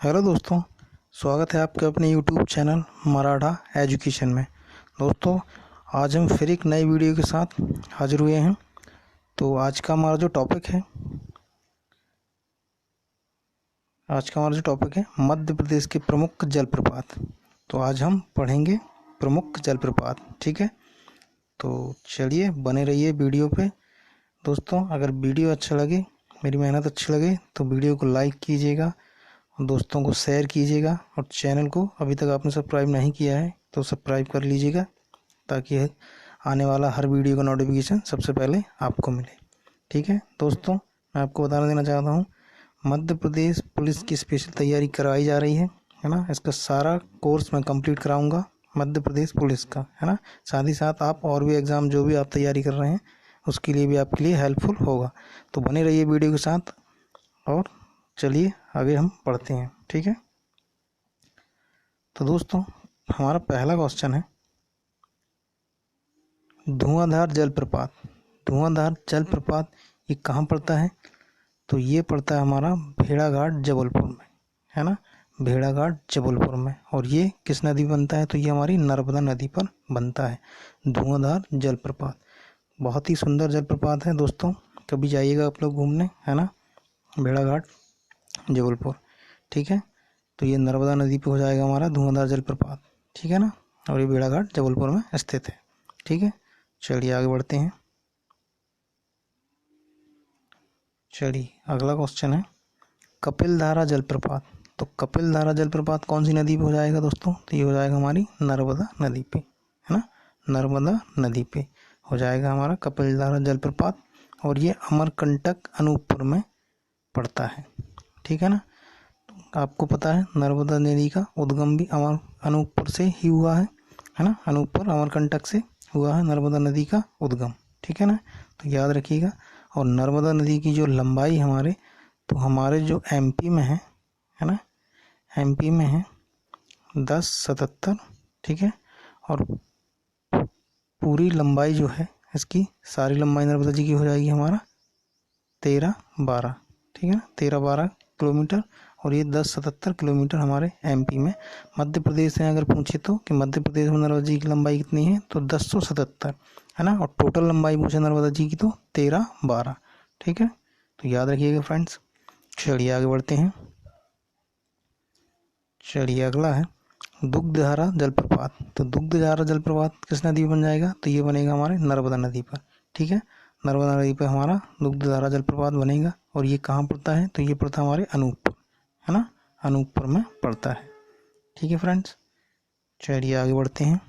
Hello दोस्तों, स्वागत है आपके अपने यूट्यूब चैनल मराठा एजुकेशन में। दोस्तों, आज हम फिर एक नई वीडियो के साथ हाजिर हुए हैं। तो आज का हमारा जो टॉपिक है मध्य प्रदेश के प्रमुख जलप्रपात। तो आज हम पढ़ेंगे प्रमुख जलप्रपात। ठीक है, तो चलिए बने रहिए वीडियो पे। दोस्तों, अगर वीडियो अच्छा लगे, मेरी मेहनत अच्छी लगे, तो वीडियो को लाइक कीजिएगा, दोस्तों को शेयर कीजिएगा, और चैनल को अभी तक आपने सब्सक्राइब नहीं किया है तो सब्सक्राइब कर लीजिएगा, ताकि आने वाला हर वीडियो का नोटिफिकेशन सबसे पहले आपको मिले। ठीक है दोस्तों, मैं आपको बता देना चाहता हूँ, मध्य प्रदेश पुलिस की स्पेशल तैयारी करवाई जा रही है ना। इसका सारा कोर्स मैं कंप्लीट कराऊंगा मध्य प्रदेश पुलिस का, है ना। साथ ही साथ आप और भी एग्ज़ाम जो भी आप तैयारी कर रहे हैं उसके लिए भी आपके लिए हेल्पफुल होगा। तो बने रहिए वीडियो के साथ, और चलिए आगे हम पढ़ते हैं। ठीक है, तो दोस्तों हमारा पहला क्वेश्चन है, धुआंधार जलप्रपात। धुआंधार जलप्रपात ये कहाँ पड़ता है? तो ये पड़ता है हमारा भेड़ाघाट जबलपुर में, है ना। भेड़ाघाट जबलपुर में। और ये किस नदी बनता है? तो ये हमारी नर्मदा नदी पर बनता है धुआंधार जलप्रपात। बहुत ही सुंदर जलप्रपात है दोस्तों, कभी जाइएगा आप लोग घूमने, है ना, भेड़ाघाट जबलपुर। ठीक है, तो ये नर्मदा नदी पे हो जाएगा हमारा धुआंधार जलप्रपात। ठीक है ना, और ये भेड़ाघाट जबलपुर में स्थित है। ठीक है, चलिए आगे बढ़ते हैं। चलिए अगला क्वेश्चन है, कपिलधारा जलप्रपात। तो कपिलधारा जलप्रपात कौन सी नदी पे हो जाएगा दोस्तों? तो ये हो जाएगा हमारी नर्मदा नदी पे, है ना। नर्मदा नदी पे हो जाएगा हमारा कपिलधारा जलप्रपात, और ये अमरकंटक अनूपपुर में पड़ता है। ठीक है ना, आपको पता है नर्मदा नदी का उद्गम भी अनूपपुर से ही हुआ है ना। अनूपपुर अमरकंटक से हुआ है नर्मदा नदी का उद्गम। ठीक है ना, तो याद रखिएगा। और नर्मदा नदी की जो लंबाई हमारे जो एमपी में है ना, एमपी में है 1077। ठीक है, और पूरी लंबाई जो है इसकी, सारी लंबाई नर्मदा जी की हो जाएगी हमारा 1312। ठीक है ना, 1312 किलोमीटर। और ये 1077 किलोमीटर हमारे एमपी में। मध्य प्रदेश से अगर पूछे तो कि मध्य प्रदेश में नर्मदा जी की लंबाई कितनी है, तो 1077, है ना। और टोटल लंबाई पूछे नर्मदा जी की तो 1312। ठीक है, तो याद रखिएगा फ्रेंड्स। चलिए आगे बढ़ते हैं। चलिए अगला है दुग्धधारा जलप्रपात। तो दुग्धधारा जलप्रपात किस नदी पर बन जाएगा? तो ये बनेगा हमारे नर्मदा नदी पर। ठीक है, नर्मदा नदी पर हमारा दुग्धधारा जलप्रपात बनेगा। और ये कहाँ पड़ता है? तो ये पड़ता है हमारे अनूपपुर, है ना, अनूपपुर में पड़ता है। ठीक है फ्रेंड्स, चलिए आगे बढ़ते हैं।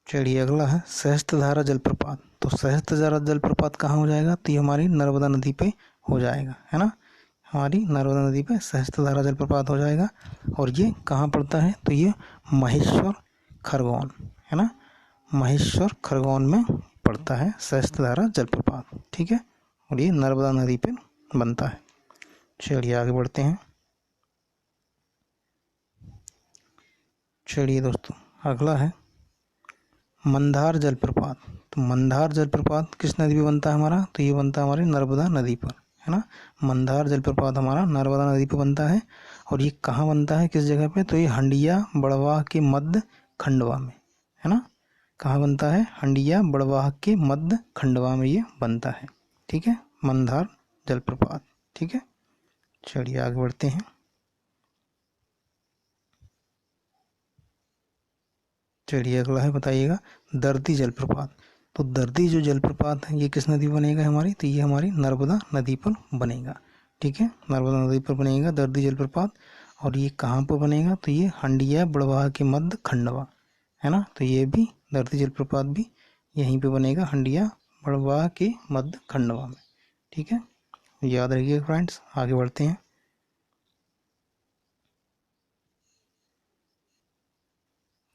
चलिए अगला है सहस्त्रधारा जलप्रपात। तो सहस्त्रधारा जलप्रपात कहाँ हो जाएगा? तो ये हमारी नर्मदा नदी पे हो जाएगा, है ना। हमारी नर्मदा नदी पे सहस्त्रधारा जलप्रपात हो जाएगा। और ये कहाँ पड़ता है? तो ये महेश्वर खरगोन, है ना, महेश्वर खरगोन में पड़ता है सहस्त्रधारा जलप्रपात। ठीक है, और ये नर्मदा नदी पे बनता है। चलिए आगे बढ़ते हैं। चलिए दोस्तों अगला है मंदार जलप्रपात। तो मंदार जलप्रपात किस नदी पे बनता है हमारा? तो ये बनता है हमारे नर्मदा नदी पर, है ना। मंदार जलप्रपात हमारा नर्मदा नदी पे बनता है। और ये कहाँ बनता है, किस जगह पे? तो ये हंडिया बड़वाह के मध्य खंडवा में, है ना। कहाँ बनता है? हंडिया बड़वाह के मध्य खंडवा में ये बनता है। ठीक है, मंदार जलप्रपात। ठीक है, चलिए आगे बढ़ते हैं। चलिए अगला है, बताइएगा दर्दी जलप्रपात। तो दर्दी जो जलप्रपात है ये किस नदी बनेगा हमारी? तो ये हमारी नर्मदा नदी पर बनेगा। ठीक है, नर्मदा नदी पर बनेगा दर्दी जलप्रपात। और ये कहाँ पर बनेगा? तो ये हंडिया बड़वाह के मध्य खंडवा, है ना। तो ये भी दर्दी जलप्रपात भी यहीं पे बनेगा, हंडिया बड़वाह के मध्य खंडवा में। ठीक है, याद रखिएगा फ्रेंड्स। आगे बढ़ते हैं।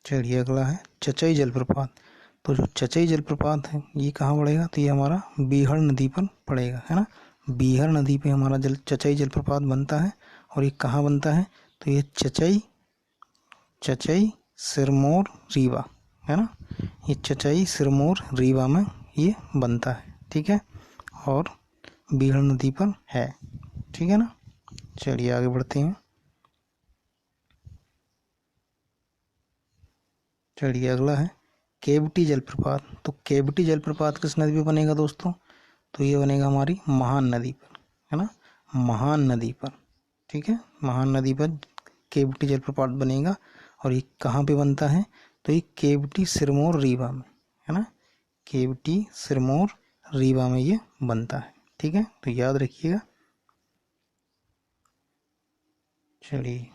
चलिए अगला है चचई जलप्रपात। तो जो चचई जलप्रपात है ये कहाँ पड़ेगा? तो ये हमारा बीहड़ नदी पर पड़ेगा, है ना। बीहड़ नदी पे हमारा चचई जलप्रपात बनता है। और ये कहाँ बनता है? तो ये चचई सिरमौर रीवा, है ना। ये चचई सिरमौर रीवा में ये बनता है। ठीक है, और बीहड़ नदी पर है। ठीक है ना। चलिए आगे बढ़ते हैं। चलिए अगला है केवटी जलप्रपात। तो केवटी जलप्रपात किस नदी पे बनेगा दोस्तों? तो ये बनेगा हमारी महान नदी पर, है ना, महान नदी पर। ठीक है, महान नदी पर केवटी जलप्रपात बनेगा। और ये कहाँ पे बनता है? तो ये केवटी सिरमौर रीवा में, है ना, केवटी सिरमौर रीवा में ये बनता है। ठीक है, तो याद रखिएगा। चलिए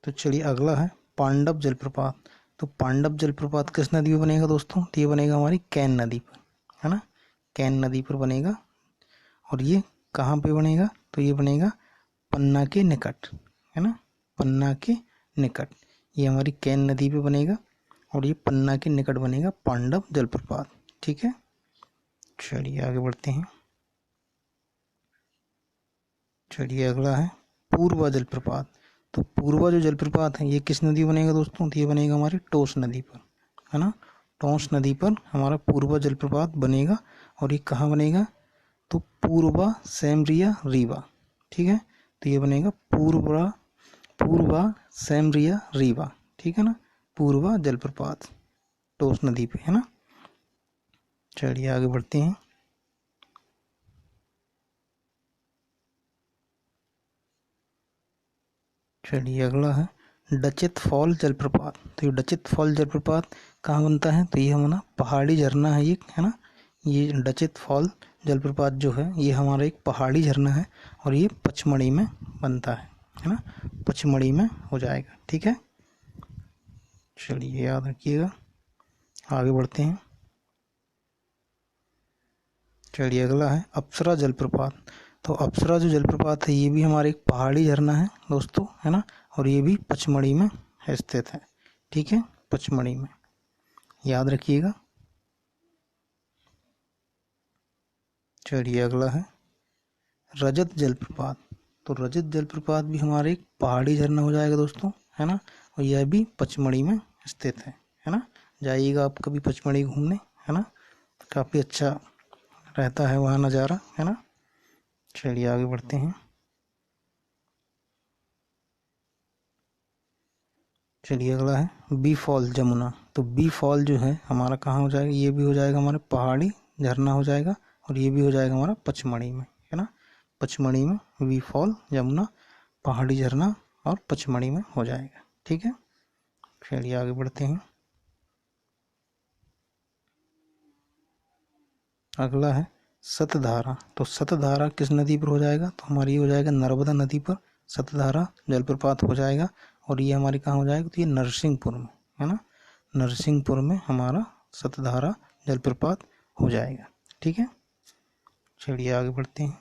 तो चलिए अगला है पांडव जलप्रपात। तो पांडव जलप्रपात किस नदी में बनेगा दोस्तों? तो ये बनेगा हमारी कैन नदी पर, है ना, कैन नदी पर बनेगा। और ये कहाँ पे बनेगा? तो ये बनेगा पन्ना के निकट, है ना, पन्ना के निकट। ये हमारी कैन नदी पे बनेगा और ये पन्ना के निकट बनेगा पांडव जलप्रपात। ठीक है, चलिए आगे बढ़ते हैं। चलिए अगला है पूर्वा जलप्रपात। तो पूर्वा जो जलप्रपात है ये किस नदी बनेगा दोस्तों? तो ये बनेगा हमारी टोंस नदी पर, है ना, टोंस नदी पर हमारा पूर्वा जलप्रपात बनेगा। और ये कहाँ बनेगा? तो पूर्वा सेमरिया रीवा। ठीक है, तो ये बनेगा पूर्वा सेमरिया रीवा। ठीक है ना, पूर्वा जलप्रपात टोंस नदी पे, है ना। चलिए आगे बढ़ते हैं। चलिए अगला है डचेत फॉल जलप्रपात। तो ये डचेत फॉल जलप्रपात कहाँ बनता है? तो ये हमारा पहाड़ी झरना है, ये, है ना, ये डचेत फॉल जलप्रपात जो है ये हमारा एक पहाड़ी झरना है और ये पचमढ़ी में बनता है ना, पचमढ़ी में हो जाएगा। ठीक है, चलिए याद रखिएगा। आगे बढ़ते हैं। चलिए अगला है अप्सरा जलप्रपात। तो अप्सरा जो जलप्रपात है ये भी हमारे एक पहाड़ी झरना है दोस्तों, है ना, और ये भी पचमढ़ी में स्थित है। ठीक है, पचमढ़ी में, याद रखिएगा। चलिए अगला है रजत जलप्रपात। तो रजत जलप्रपात भी हमारे एक पहाड़ी झरना हो जाएगा दोस्तों, है ना, और यह भी पचमढ़ी में स्थित है ना। जाइएगा आप कभी पचमढ़ी घूमने, है ना, काफ़ी अच्छा रहता है वहाँ नज़ारा, है ना। चलिए आगे बढ़ते हैं। चलिए अगला है बी फॉल जमुना। तो बी फॉल जो है हमारा कहाँ हो जाएगा? ये भी हो जाएगा हमारे पहाड़ी झरना हो जाएगा और ये भी हो जाएगा हमारा पचमढ़ी में, है ना, पचमढ़ी में बी फॉल जमुना पहाड़ी झरना और पचमढ़ी में हो जाएगा। ठीक है, चलिए आगे बढ़ते हैं। अगला है सतधारा। तो सतधारा किस नदी पर हो जाएगा? तो हमारी हो जाएगा नर्मदा नदी पर सतधारा जलप्रपात हो जाएगा। और ये हमारी कहाँ हो जाएगा? तो ये नरसिंहपुर में, है ना, नरसिंहपुर में हमारा सतधारा जलप्रपात हो जाएगा। ठीक है, चलिए आगे बढ़ते हैं।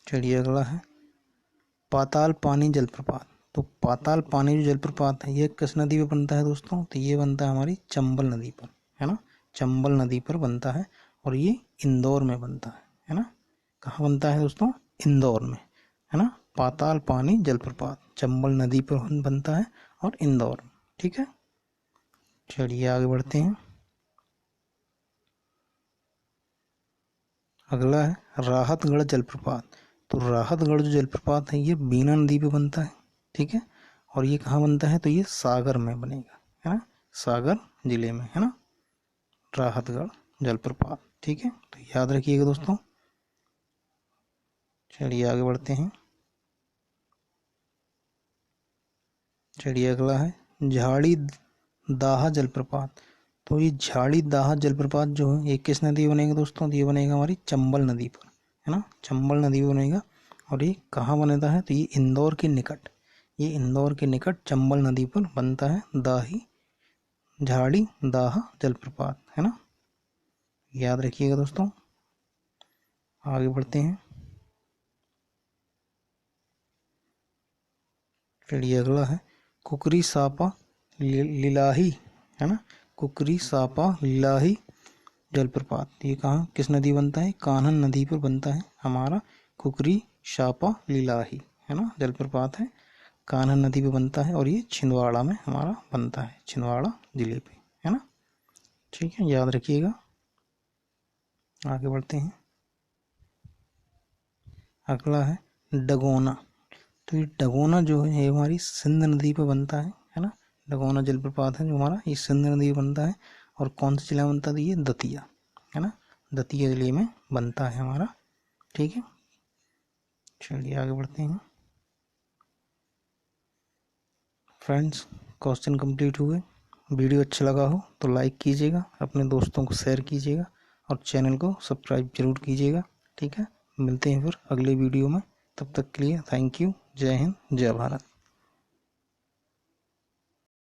चलिए अगला है पाताल पानी जलप्रपात। तो पाताल पानी जो जलप्रपात है ये किस नदी पर बनता है दोस्तों? तो ये बनता है हमारी चंबल नदी पर, है ना, चंबल नदी पर बनता है और ये इंदौर में बनता है ना। कहाँ बनता है दोस्तों? इंदौर में, है ना, पाताल पानी जलप्रपात चंबल नदी पर बनता है और इंदौर में। ठीक है, चलिए आगे बढ़ते हैं। अगला है राहतगढ़ जलप्रपात। तो राहतगढ़ जो जलप्रपात है ये बीना नदी पे बनता है। ठीक है, और ये कहाँ बनता है? तो ये सागर में बनेगा, है ना, सागर जिले में, है ना, राहतगढ़ जलप्रपात। ठीक है, तो याद रखिएगा दोस्तों। चलिए आगे बढ़ते हैं। चलिए अगला है झाड़ी दाहा जलप्रपात। तो ये झाड़ी दाहा जलप्रपात जो है ये किस नदी बनेगा दोस्तों? तो ये बनेगा हमारी चंबल नदी पर, है ना, चंबल नदी पर बनेगा। और ये कहाँ बनता है? तो ये इंदौर के निकट, ये इंदौर के निकट चंबल नदी पर बनता है दाही झाड़ी दाहा जलप्रपात, है ना, याद रखिएगा दोस्तों। आगे बढ़ते हैं। चलिए अगला है कुकरी सापा लिलाही, है ना, कुकरी सापा लिलाही जलप्रपात। ये कहाँ किस नदी बनता है? कान्हन नदी पर बनता है हमारा कुकरी सापा लिलाही, है ना, जलप्रपात है, कान्हन नदी पे बनता है और ये छिंदवाड़ा में हमारा बनता है, छिंदवाड़ा जिले पे, है ना। ठीक है, याद रखिएगा। आगे बढ़ते हैं। अगला है डगोना। तो ये डगोना जो है ये हमारी सिंध नदी पे बनता है ना। डगोना जलप्रपात है जो हमारा ये सिंध नदी पे बनता है। और कौन से जिला में बनता है? ये दतिया, है ना, दतिया जिले में बनता है हमारा। ठीक है, चलिए आगे बढ़ते हैं। फ्रेंड्स, क्वेश्चन कंप्लीट हुए। वीडियो अच्छा लगा हो तो लाइक कीजिएगा, अपने दोस्तों को शेयर कीजिएगा और चैनल को सब्सक्राइब जरूर कीजिएगा। ठीक है, मिलते हैं फिर अगले वीडियो में। तब तक के लिए थैंक यू। जय हिंद, जय भारत।